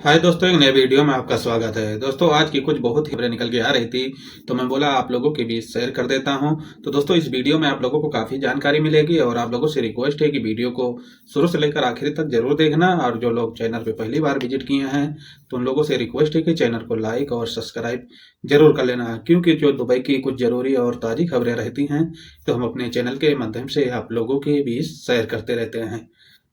हाय दोस्तों, एक नए वीडियो में आपका स्वागत है। दोस्तों, आज की कुछ बहुत ही खबरें निकल के आ रही थी, तो मैं बोला आप लोगों के बीच शेयर कर देता हूं। तो दोस्तों, इस वीडियो में आप लोगों को काफ़ी जानकारी मिलेगी और आप लोगों से रिक्वेस्ट है कि वीडियो को शुरू से लेकर आखिर तक जरूर देखना। और जो लोग चैनल पे पहली बार विजिट किए हैं, तो उन लोगों से रिक्वेस्ट है कि चैनल को लाइक और सब्सक्राइब जरूर कर लेना, क्योंकि जो दुबई की कुछ जरूरी और ताज़ी खबरें रहती हैं, तो हम अपने चैनल के माध्यम से आप लोगों के बीच शेयर करते रहते हैं।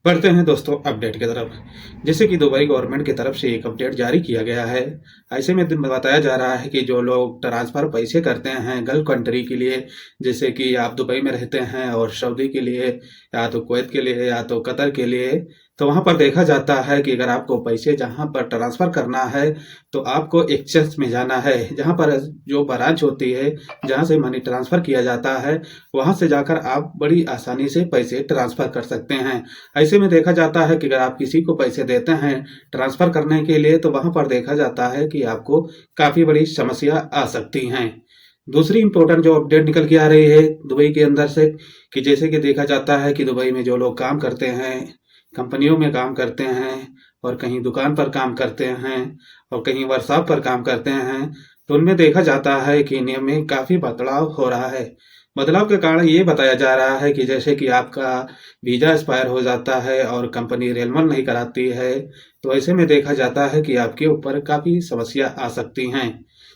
बढ़ते हैं दोस्तों अपडेट की तरफ। जैसे कि दुबई गवर्नमेंट की तरफ से एक अपडेट जारी किया गया है। ऐसे में बताया जा रहा है कि जो लोग ट्रांसफ़र पैसे करते हैं गल्फ कंट्री के लिए, जैसे कि आप दुबई में रहते हैं और सऊदी के लिए या तो कुवैत के लिए या तो कतर के लिए, तो वहाँ पर देखा जाता है कि अगर आपको पैसे जहाँ पर ट्रांसफ़र करना है, तो आपको एक्सचेंज में जाना है। जहाँ पर जो ब्रांच होती है, जहाँ से मनी ट्रांसफ़र किया जाता है, वहाँ से जाकर आप बड़ी आसानी से पैसे ट्रांसफ़र कर सकते हैं। ऐसे में देखा जाता है कि अगर आप किसी को पैसे देते हैं ट्रांसफ़र करने के लिए, तो वहाँ पर देखा जाता है कि आपको काफ़ी बड़ी समस्या आ सकती हैं। दूसरी इम्पोर्टेंट जो अपडेट निकल के आ रही है दुबई के अंदर से, कि जैसे कि देखा जाता है कि दुबई में जो लोग काम करते हैं, कंपनियों में काम करते हैं और कहीं दुकान पर काम करते हैं और कहीं वर्कशॉप पर काम करते हैं, तो उनमें देखा जाता है कि नियम में काफ़ी बदलाव हो रहा है। बदलाव के कारण ये बताया जा रहा है कि जैसे कि आपका वीज़ा एक्सपायर हो जाता है और कंपनी रेन्यूअल नहीं कराती है, तो ऐसे में देखा जाता है कि आपके ऊपर काफ़ी समस्या आ सकती हैं।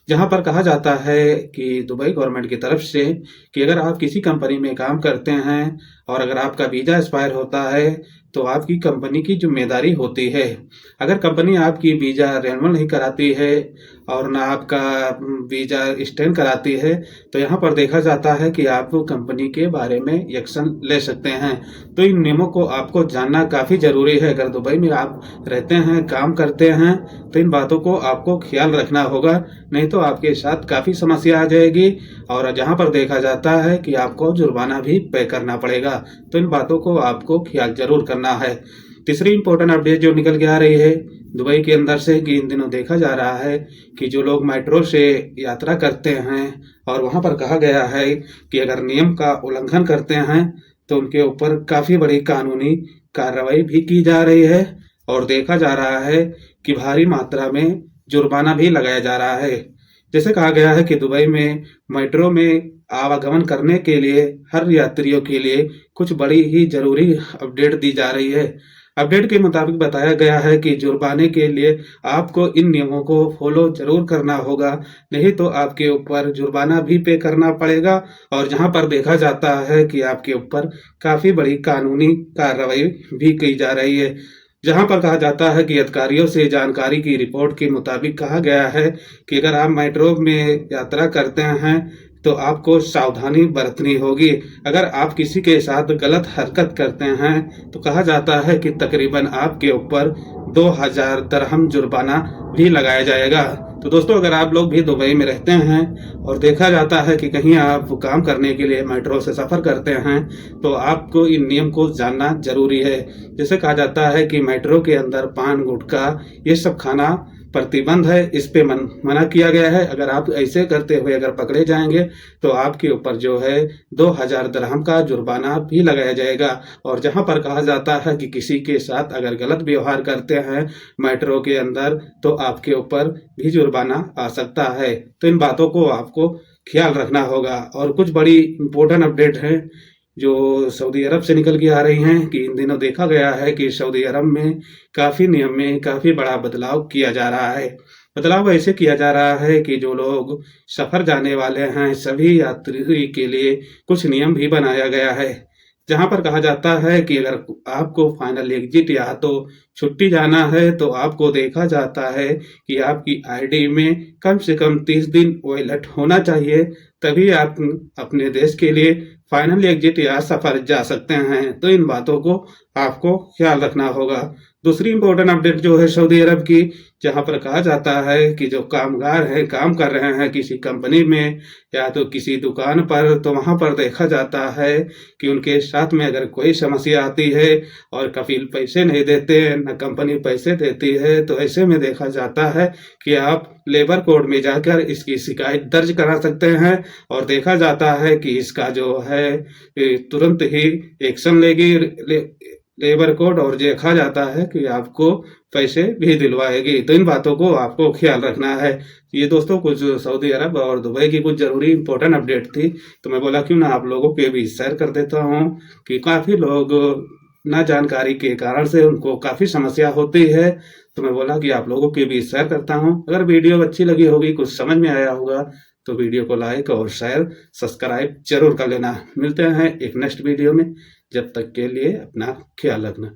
जहाँ पर कहा जाता है कि दुबई गवर्नमेंट की तरफ से कि अगर आप किसी कंपनी में काम करते हैं और अगर आपका वीज़ा एक्सपायर होता है, तो आपकी कंपनी की ज़िम्मेदारी होती है। अगर कंपनी आपकी वीज़ा रिन्यूअल नहीं कराती है और ना आपका वीज़ा एक्सटेंड कराती है, तो यहाँ पर देखा जाता है कि आप कंपनी के बारे में एक्शन ले सकते हैं। तो इन नियमों को आपको जानना काफ़ी ज़रूरी है। अगर दुबई में आप रहते हैं, काम करते हैं, तो इन बातों को आपको ख्याल रखना होगा, नहीं तो आपके साथ काफ़ी समस्या आ जाएगी और जहाँ पर देखा जाता है कि आपको जुर्माना भी पे करना पड़ेगा। तो इन बातों को आपको ख्याल ज़रूर करना है। तीसरी इम्पोर्टेंट अपडेट जो निकल के आ रही है दुबई के अंदर से, कि इन दिनों देखा जा रहा है कि जो लोग मेट्रो से यात्रा करते हैं और वहाँ पर कहा गया है कि अगर नियम का उल्लंघन करते हैं, तो उनके ऊपर काफ़ी बड़ी कानूनी कार्रवाई भी की जा रही है और देखा जा रहा है कि भारी मात्रा में जुर्माना भी लगाया जा रहा है। जैसे कहा गया है कि दुबई में मेट्रो में आवागमन करने के लिए हर यात्रियों के लिए कुछ बड़ी ही ज़रूरी अपडेट दी जा रही है। अपडेट के मुताबिक बताया गया है कि जुर्माने के लिए आपको इन नियमों को फॉलो ज़रूर करना होगा, नहीं तो आपके ऊपर जुर्माना भी पे करना पड़ेगा और जहाँ पर देखा जाता है कि आपके ऊपर काफ़ी बड़ी कानूनी कार्रवाई भी की जा रही है। जहाँ पर कहा जाता है कि अधिकारियों से जानकारी की रिपोर्ट के मुताबिक कहा गया है कि अगर आप मेट्रो में यात्रा करते हैं, तो आपको सावधानी बरतनी होगी। अगर आप किसी के साथ गलत हरकत करते हैं, तो कहा जाता है कि तकरीबन आपके ऊपर 2000 दिरहम जुर्माना भी लगाया जाएगा। तो दोस्तों, अगर आप लोग भी दुबई में रहते हैं और देखा जाता है कि कहीं आप काम करने के लिए मेट्रो से सफ़र करते हैं, तो आपको इन नियम को जानना ज़रूरी है। जैसे कहा जाता है कि मेट्रो के अंदर पान, गुटखा ये सब खाना प्रतिबंध है, इस पे मना किया गया है। अगर आप ऐसे करते हुए अगर पकड़े जाएंगे, तो आपके ऊपर जो है 2000 दिरहम का जुर्माना भी लगाया जाएगा। और जहां पर कहा जाता है कि किसी के साथ अगर गलत व्यवहार करते हैं मेट्रो के अंदर, तो आपके ऊपर भी जुर्माना आ सकता है। तो इन बातों को आपको ख्याल रखना होगा। और कुछ बड़ी इंपॉर्टेंट अपडेट है जो सऊदी अरब से निकल के आ रही हैं, कि इन दिनों देखा गया है कि सऊदी अरब में काफ़ी नियम में काफ़ी बड़ा बदलाव किया जा रहा है। बदलाव ऐसे किया जा रहा है कि जो लोग सफ़र जाने वाले हैं, सभी यात्री के लिए कुछ नियम भी बनाया गया है। जहाँ पर कहा जाता है कि अगर आपको फाइनल एग्जिट या तो छुट्टी जाना है, तो आपको देखा जाता है कि आपकी आईडी में कम से कम 30 दिन वैलिड होना चाहिए, तभी आप अपने देश के लिए फाइनल एग्जिट या सफ़र जा सकते हैं। तो इन बातों को आपको ख्याल रखना होगा। दूसरी इम्पोर्टेंट अपडेट जो है सऊदी अरब की, जहाँ पर कहा जाता है कि जो कामगार हैं, काम कर रहे हैं किसी कंपनी में या तो किसी दुकान पर, तो वहाँ पर देखा जाता है कि उनके साथ में अगर कोई समस्या आती है और कफील पैसे नहीं देते, न कंपनी पैसे देती है, तो ऐसे में देखा जाता है कि आप लेबर कोड में जाकर इसकी शिकायत दर्ज करा सकते हैं और देखा जाता है कि इसका जो है तुरंत ही एक्शन लेबर कोड और देखा जाता है कि आपको पैसे भी दिलवाएगी। तो इन बातों को आपको ख्याल रखना है। ये दोस्तों कुछ सऊदी अरब और दुबई की कुछ ज़रूरी इम्पोर्टेंट अपडेट थी, तो मैं बोला क्यों ना आप लोगों के बीच शेयर कर देता हूँ कि काफ़ी लोग ना जानकारी के कारण से उनको काफ़ी समस्या होती है। तो मैं बोला कि आप लोगों के बीच शेयर करता हूँ। अगर वीडियो अच्छी लगी होगी, कुछ समझ में आया होगा, तो वीडियो को लाइक और शेयर, सब्सक्राइब ज़रूर कर लेना। मिलते हैं एक नेक्स्ट वीडियो में। जब तक के लिए अपना ख्याल रखना।